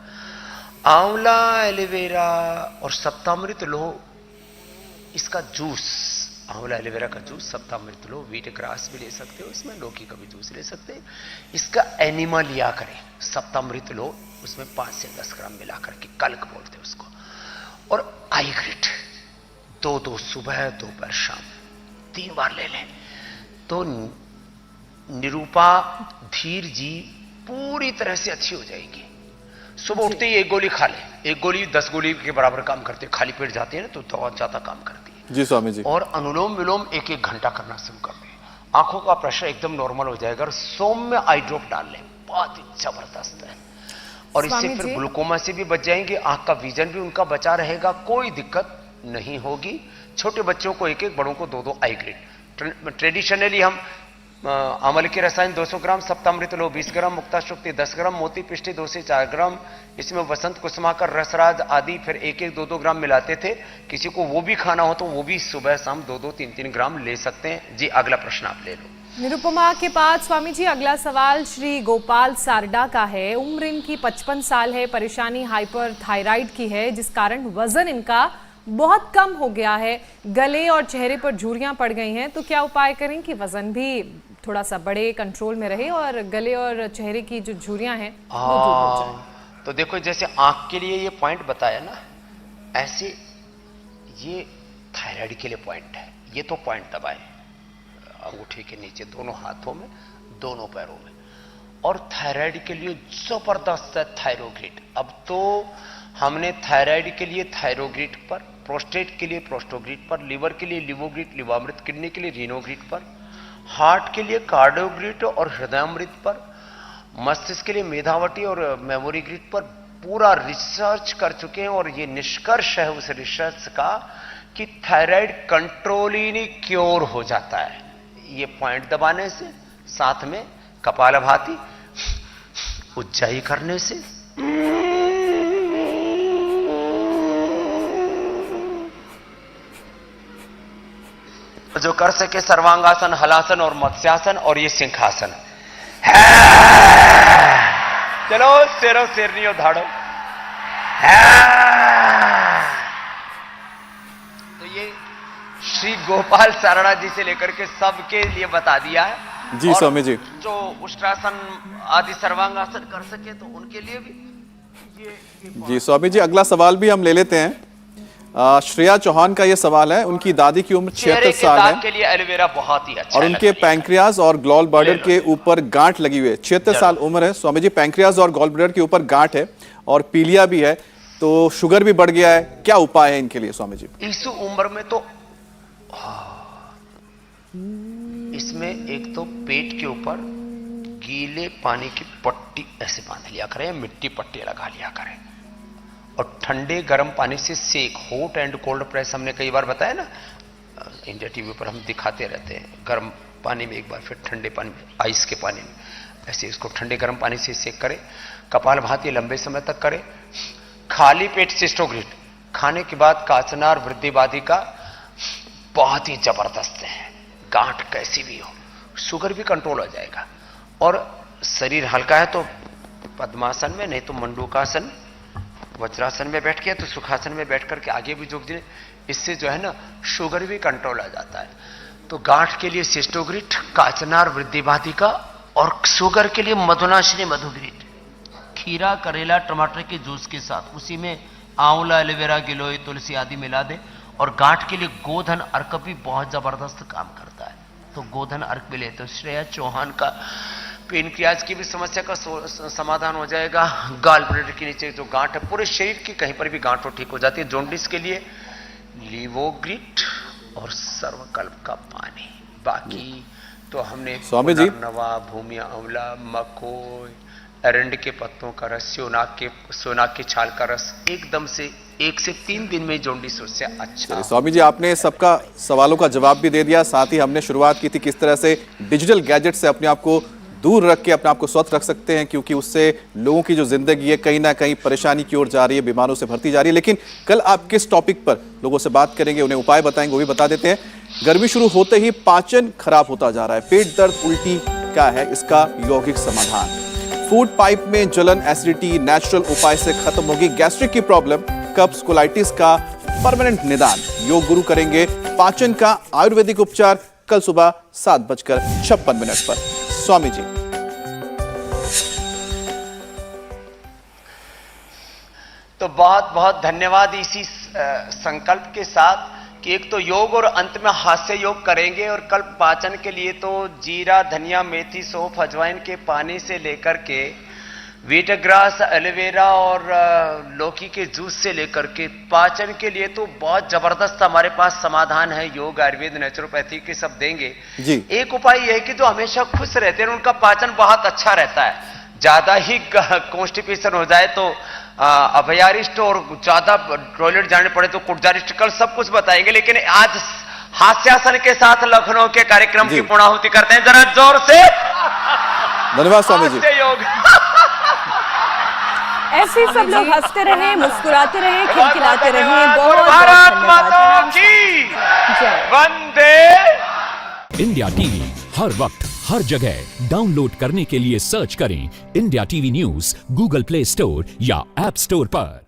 आंवला, एलोवेरा और सप्तामृत लो, इसका जूस, आंवला एलोवेरा का जूस, सप्तामृत लो, व्हीट ग्रास भी ले सकते हो, इसमें लौकी का भी जूस ले सकते हैं। इसका एनिमा लिया करें, सप्तामृत लो, उसमें 5 से 10 ग्राम मिला करके, कल्क बोलते हैं उसको। और आई ग्रिट 2 सुबह, 2 बार शाम, 3 बार ले लें तो निरूपा धीर जी पूरी तरह से अच्छी हो जाएगी। सुबह उठते ही 1 गोली खा ले, 1 गोली 10 गोली के बराबर काम करती है। खाली पेट जाती है ना तो बहुत ज्यादा काम करती है। जी स्वामी जी। और अनुलोम विलोम 1-1 घंटा करना शुरू कर दें, आंखों का प्रेशर एकदम नॉर्मल हो जाएगा। और सौम्य आई ड्रॉप डाल लें, बहुत ही जबरदस्त है। और इससे फिर ग्लूकोमा से भी बच जाएंगे, आंख का विजन भी उनका बचा रहेगा, कोई दिक्कत नहीं होगी। छोटे बच्चों को 1-1, बड़ों को 2-2 आई ग्रिड। ट्रेडिशनली हम आंवले के रसायन 200 ग्राम, सप्तामृत लो 20 ग्राम, मुक्ता शुक्ति 10 ग्राम, मोती पिष्टी 2 से 4 ग्राम, इसमें वसंत कुसुमाकर, रसराज आदि फिर 1-1, 2-2 ग्राम मिलाते थे। किसी को वो भी खाना हो तो वो भी सुबह शाम 2-2, 3-3 ग्राम ले सकते हैं। जी अगला प्रश्न आप ले लो। निरुपमा के बाद स्वामी जी अगला सवाल श्री गोपाल सारडा का है। उम्र इनकी 55 साल है, परेशानी हाइपर थायराइड की है जिस कारण वजन इनका बहुत कम हो गया है, गले और चेहरे पर झुर्रियां पड़ गई हैं, तो क्या उपाय करें कि वजन भी थोड़ा सा बढ़े, कंट्रोल में रहे और गले और चेहरे की जो झुर्रियां हैं वो दूर हो जाए? तो देखो, जैसे आंख के लिए ये पॉइंट बताया ना, ऐसे ये थायराइड के लिए पॉइंट है। ये तो पॉइंट दबाए अंगूठे के नीचे, दोनों हाथों में, दोनों पैरों में। और थायराइड के लिए जबरदस्त है थायरोग्रिड। अब तो हमने थायराइड के लिए थायरोग्रिड पर, प्रोस्टेट के लिए प्रोस्टोग्रिड पर, लिवर के लिए लिवोग्रिड, लिवामृत, किडनी के लिए रीनोग्रिड पर, हार्ट के लिए कार्डियोग्रिड और हृदयामृत पर, मस्तिष्क के लिए मेधावटी और मेमोरी ग्रिड पर पूरा रिसर्च कर चुके हैं। और ये निष्कर्ष है उस रिसर्च का कि थायराइड कंट्रोल ही नहीं, क्योर हो जाता है ये पॉइंट दबाने से, साथ में कपालभाति, उज्जाई करने से। जो कर सके सर्वांगासन, हलासन और मत्स्यासन और ये सिंहासन। चलो शेरों शेरनियों धाड़ो। तो ये श्री गोपाल सारणा जी से लेकर के सबके लिए बता दिया है। जी स्वामी जी, जो उष्ट्रासन आदि सर्वांगासन कर सके तो उनके लिए भी ये जी स्वामी जी, अगला सवाल भी हम ले लेते हैं। श्रेया चौहान का ये सवाल है, उनकी दादी की उम्र 76 साल है के लिए एलोवेरा बहुत ही अच्छा और उनके पैंक्रियाज और गॉल ब्लैडर के ऊपर गांठ लगी हुई है। 76 साल उम्र है स्वामी जी, पैंक्रियाज और गॉल ब्लैडर के ऊपर गांठ है और पीलिया भी है, तो शुगर भी बढ़ गया है, क्या उपाय है इनके लिए स्वामी जी? इस उम्र में तो इसमें एक तो पेट के ऊपर गीले पानी की पट्टी ऐसे बांध लिया करें, मिट्टी पट्टी लगा लिया करें और ठंडे गर्म पानी से सेक, हॉट एंड कोल्ड प्रेस हमने कई बार बताया ना, इंडिया टीवी पर हम दिखाते रहते हैं। गर्म पानी में एक बार, फिर ठंडे पानी में, आइस के पानी में, ऐसे इसको ठंडे गर्म पानी से सेक करें। कपालभाति लंबे समय तक करें। खाली पेट सिस्टोग्रिड खाने के बाद काचनार वृद्धिवादिका बहुत ही जबरदस्त है, गांठ कैसी भी हो, शुगर भी कंट्रोल हो जाएगा। और शरीर हल्का है तो पद्मासन में, नहीं तो मंडूकासन, वज्रासन में बैठ के तो सुखासन में बैठ करके आगे भी झुक जाए, इससे जो है ना शुगर भी कंट्रोल आ जाता है। तो गांठ के लिए सिस्टोग्रिड, काचनार वृद्धिवादिका और शुगर के लिए मधुनाशिनी मधुग्रिड। खीरा, करेला, टमाटर के जूस के साथ उसी में आंवला, एलोवेरा, गिलोय, तुलसी आदि मिला दे। और गांठ के लिए गोधन अर्क भी बहुत जबरदस्त काम करता है, तो गोधन अर्क भी ले। तो श्रेया चौहान का पेनक्रियाज की भी समस्या का समाधान हो जाएगा। गाल ब्लैडर के नीचे जो गांठ है, पूरे शरीर की कहीं पर भी गांठ हो ठीक हो जाती है। जॉन्डिस के लिए लिवोग्रिड और सर्वकल्प का पानी। बाकी तो हमने स्वामी जी, नवा, भूमि आंवला, मकोई, एरंड के पत्तों का रस, सोनाक की छाल का रस, एकदम से 1 से 3 दिन में जॉन्डिस से अच्छा। स्वामी जी, आपने सबका सवालों का जवाब भी दे दिया, साथ ही हमने शुरुआत की थी किस तरह से डिजिटल गैजेट से अपने आप को दूर रख के अपने आप को स्वस्थ रख सकते हैं, क्योंकि उससे लोगों की जो जिंदगी है कहीं ना कहीं परेशानी की ओर जा रही है, बीमारों से भरती जा रही है। लेकिन कल आप किस टॉपिक पर लोगों से बात करेंगे, उन्हें उपाय बताएंगे, वो भी बता देते हैं। गर्मी शुरू होते ही पाचन खराब होता जा रहा है, पेट दर्द, उल्टी क्या है इसका यौगिक समाधान? फूड पाइप में जलन, एसिडिटी नेचुरल उपाय से खत्म होगी। गैस्ट्रिक की प्रॉब्लम, कब्ज, कोलाइटिस का परमानेंट निदान, योग गुरु करेंगे पाचन का आयुर्वेदिक उपचार। कल सुबह 7:56 पर। स्वामी जी, तो बहुत बहुत धन्यवाद। इसी संकल्प के साथ कि एक तो योग और अंत में हास्य योग करेंगे, और कल पाचन के लिए तो जीरा, धनिया, मेथी, सौंफ, अजवाइन के पानी से लेकर के वीटग्रास, एलोवेरा और लौकी के जूस से लेकर के पाचन के लिए तो बहुत जबरदस्त हमारे पास समाधान है। योग, आयुर्वेद, नेचुरोपैथी के सब देंगे जी। एक उपाय यह है कि जो हमेशा खुश रहते हैं उनका पाचन बहुत अच्छा रहता है। ज्यादा ही कॉन्स्टिपेशन हो जाए तो अभयारिष्ट, और ज्यादा टॉयलेट जाने पड़े तो कुटजारिष्ट, कल सब कुछ बताएंगे। लेकिन आज हास्यासन के साथ लखनऊ के कार्यक्रम की पूर्णाहुति करते हैं, जरा जोर से। धन्यवाद स्वामी जी। योग ऐसे ही सब लोग हंसते रहे, मुस्कुराते रहे, खिलखिलाते रहे। बहुत भारत बहुत माता धन्यवाद। की जय। वंदे। इंडिया टीवी हर वक्त हर जगह डाउनलोड करने के लिए सर्च करें India TV news Google play store या ऐप स्टोर पर।